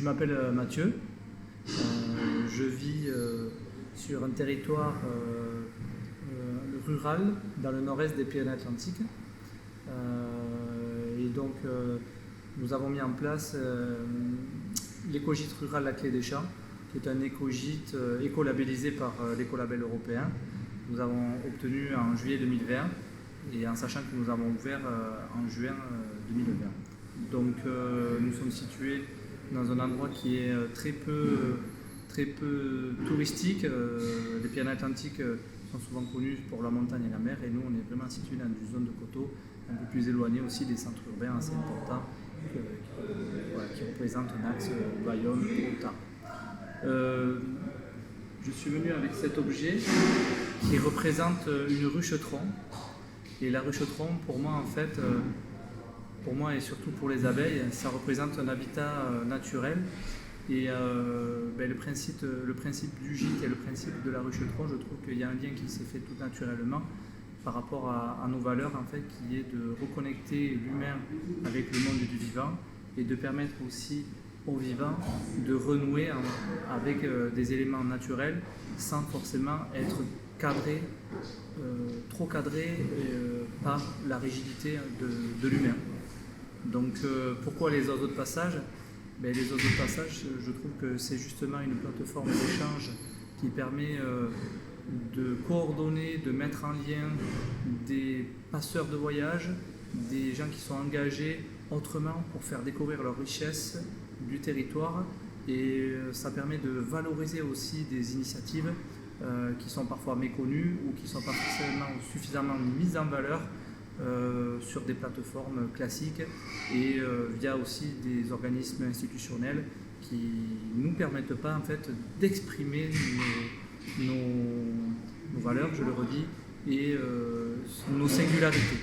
Je m'appelle Mathieu. Je vis sur un territoire rural dans le nord-est des Pyrénées-Atlantiques. Nous avons mis en place l'écogîte rural La Clé des Champs, qui est un écogîte écolabellisé par l'écolabel européen. Nous avons obtenu en juillet 2020 et en sachant que nous avons ouvert en juin 2020. Donc nous sommes situés dans un endroit qui est très peu touristique. Les Pyrénées-Atlantiques sont souvent connus pour la montagne et la mer, et nous on est vraiment situés dans une zone de coteaux un peu plus éloignée aussi des centres urbains assez importants qui représentent un axe Bayonne-Otard. Je suis venu avec cet objet qui représente une ruche-tronc. Et la ruche-tronc, pour moi, pour moi et surtout pour les abeilles, ça représente un habitat naturel. Et le principe du gîte et le principe de la ruche-tronc, je trouve qu'il y a un lien qui s'est fait tout naturellement par rapport à nos valeurs, en fait, qui est de reconnecter l'humain avec le monde du vivant et de permettre aussi aux vivants de renouer avec des éléments naturels sans forcément être trop cadré par la rigidité de l'humain. Donc pourquoi les oiseaux de passage? Les oiseaux de passage, je trouve que c'est justement une plateforme d'échange qui permet de coordonner, de mettre en lien des passeurs de voyage, des gens qui sont engagés autrement pour faire découvrir leur richesse du territoire, et ça permet de valoriser aussi des initiatives qui sont parfois méconnues ou qui ne sont pas forcément suffisamment mises en valeur sur des plateformes classiques et via aussi des organismes institutionnels qui ne nous permettent pas en fait d'exprimer nos valeurs, je le redis, et nos singularités.